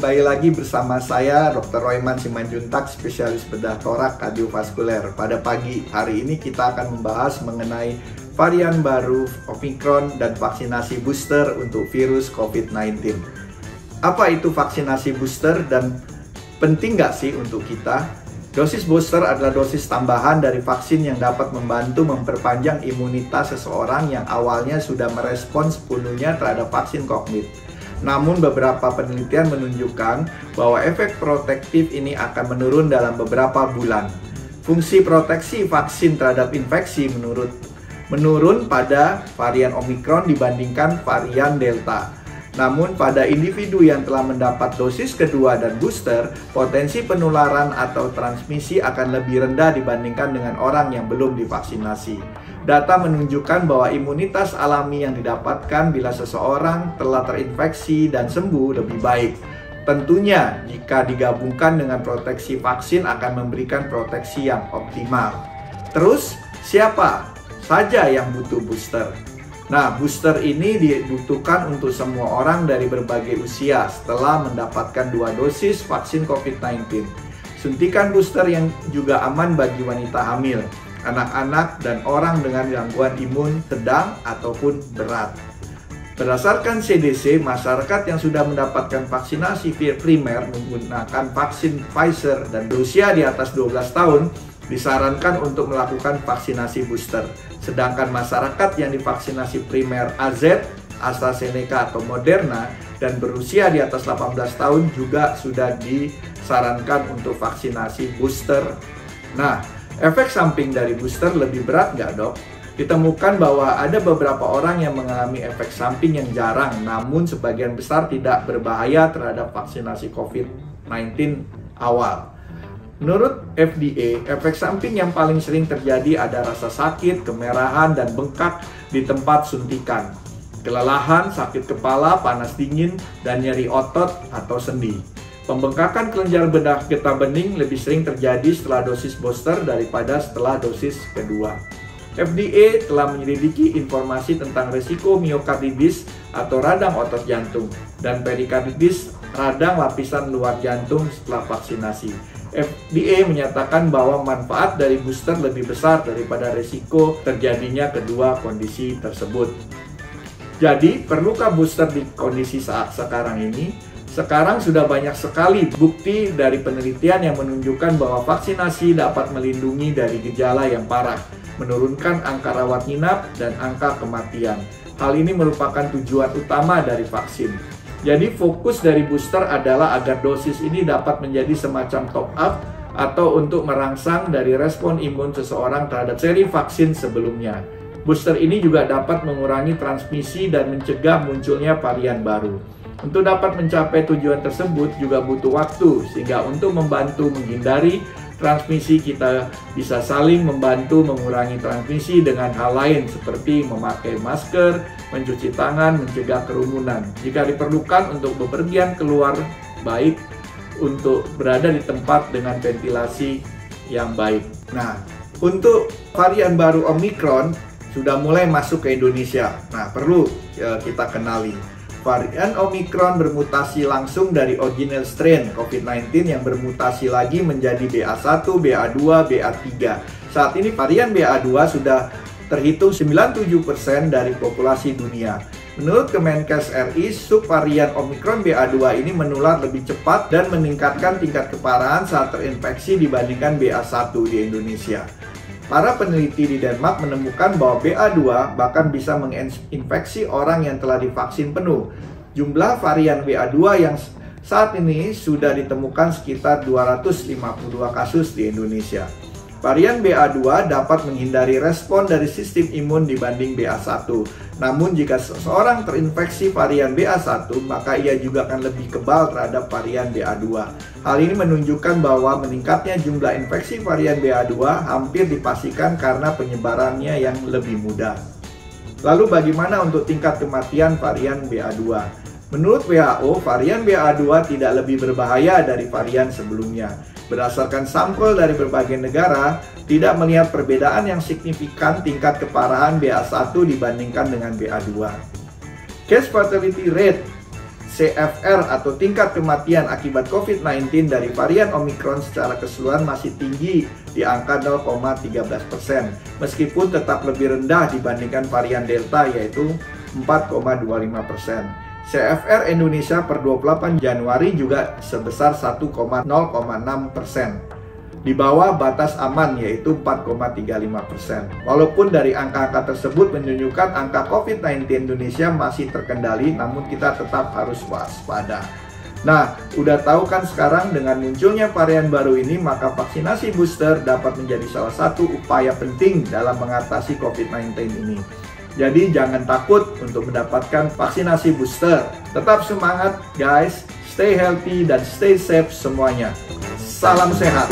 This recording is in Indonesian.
kembali lagi bersama saya Dr. Royman Simanjuntak, spesialis bedah torak kardiovaskuler. Pada pagi hari ini kita akan membahas mengenai varian baru Omicron dan vaksinasi booster untuk virus COVID-19. Apa itu vaksinasi booster dan penting nggak sih untuk kita? Dosis booster adalah dosis tambahan dari vaksin yang dapat membantu memperpanjang imunitas seseorang yang awalnya sudah merespons sepenuhnya terhadap vaksin COVID. Namun beberapa penelitian menunjukkan bahwa efek protektif ini akan menurun dalam beberapa bulan. Fungsi proteksi vaksin terhadap infeksi menurun pada varian Omicron dibandingkan varian Delta. Namun pada individu yang telah mendapat dosis kedua dan booster, potensi penularan atau transmisi akan lebih rendah dibandingkan dengan orang yang belum divaksinasi. Data menunjukkan bahwa imunitas alami yang didapatkan bila seseorang telah terinfeksi dan sembuh lebih baik. Tentunya jika digabungkan dengan proteksi vaksin akan memberikan proteksi yang optimal. Terus siapa saja yang butuh booster? Nah, booster ini dibutuhkan untuk semua orang dari berbagai usia setelah mendapatkan 2 dosis vaksin COVID-19. Suntikan booster yang juga aman bagi wanita hamil, anak-anak, dan orang dengan gangguan imun sedang ataupun berat. Berdasarkan CDC, masyarakat yang sudah mendapatkan vaksinasi primer menggunakan vaksin Pfizer dan berusia di atas 12 tahun disarankan untuk melakukan vaksinasi booster. Sedangkan masyarakat yang divaksinasi primer AZ, AstraZeneca atau Moderna dan berusia di atas 18 tahun juga sudah disarankan untuk vaksinasi booster. Nah, efek samping dari booster lebih berat nggak, dok? Ditemukan bahwa ada beberapa orang yang mengalami efek samping yang jarang, namun sebagian besar tidak berbahaya terhadap vaksinasi COVID-19 awal. Menurut FDA, efek samping yang paling sering terjadi ada rasa sakit, kemerahan, dan bengkak di tempat suntikan, kelelahan, sakit kepala, panas dingin, dan nyeri otot atau sendi. Pembengkakan kelenjar bedah getah bening lebih sering terjadi setelah dosis booster daripada setelah dosis kedua. FDA telah menyelidiki informasi tentang risiko miokarditis atau radang otot jantung dan perikarditis radang lapisan luar jantung setelah vaksinasi. FDA menyatakan bahwa manfaat dari booster lebih besar daripada risiko terjadinya kedua kondisi tersebut. Jadi, perlukah booster di kondisi saat sekarang ini? Sekarang sudah banyak sekali bukti dari penelitian yang menunjukkan bahwa vaksinasi dapat melindungi dari gejala yang parah, menurunkan angka rawat inap dan angka kematian. Hal ini merupakan tujuan utama dari vaksin. Jadi fokus dari booster adalah agar dosis ini dapat menjadi semacam top up atau untuk merangsang dari respon imun seseorang terhadap seri vaksin sebelumnya. Booster ini juga dapat mengurangi transmisi dan mencegah munculnya varian baru. Untuk dapat mencapai tujuan tersebut juga butuh waktu, sehingga untuk membantu menghindari transmisi kita bisa saling membantu mengurangi transmisi dengan hal lain seperti memakai masker, mencuci tangan, mencegah kerumunan. Jika diperlukan untuk bepergian keluar, baik untuk berada di tempat dengan ventilasi yang baik. Nah, untuk varian baru Omicron sudah mulai masuk ke Indonesia. Nah, perlu kita kenali. Varian Omicron bermutasi langsung dari original strain COVID-19 yang bermutasi lagi menjadi BA1, BA2, BA3. Saat ini varian BA2 sudah terhitung 97% dari populasi dunia. Menurut Kemenkes RI, subvarian Omicron BA2 ini menular lebih cepat dan meningkatkan tingkat keparahan saat terinfeksi dibandingkan BA1 di Indonesia. Para peneliti di Denmark menemukan bahwa BA2 bahkan bisa menginfeksi orang yang telah divaksin penuh. Jumlah varian BA2 yang saat ini sudah ditemukan sekitar 252 kasus di Indonesia. Varian BA2 dapat menghindari respon dari sistem imun dibanding BA1. Namun jika seseorang terinfeksi varian BA1, maka ia juga akan lebih kebal terhadap varian BA2. Hal ini menunjukkan bahwa meningkatnya jumlah infeksi varian BA2 hampir dipastikan karena penyebarannya yang lebih mudah. Lalu bagaimana untuk tingkat kematian varian BA2? Menurut WHO, varian BA2 tidak lebih berbahaya dari varian sebelumnya. Berdasarkan sampel dari berbagai negara, tidak melihat perbedaan yang signifikan tingkat keparahan BA1 dibandingkan dengan BA2. Case fatality rate CFR atau tingkat kematian akibat COVID-19 dari varian Omicron secara keseluruhan masih tinggi di angka 0,13%, meskipun tetap lebih rendah dibandingkan varian Delta yaitu 4,25%. CFR Indonesia per 28 Januari juga sebesar 1,06%, di bawah batas aman yaitu 4,35%. Walaupun dari angka-angka tersebut menunjukkan angka COVID-19 Indonesia masih terkendali, namun kita tetap harus waspada. Nah, udah tahu kan sekarang dengan munculnya varian baru ini, maka vaksinasi booster dapat menjadi salah satu upaya penting dalam mengatasi COVID-19 ini. Jadi jangan takut untuk mendapatkan vaksinasi booster. Tetap semangat guys, stay healthy dan stay safe semuanya. Salam sehat.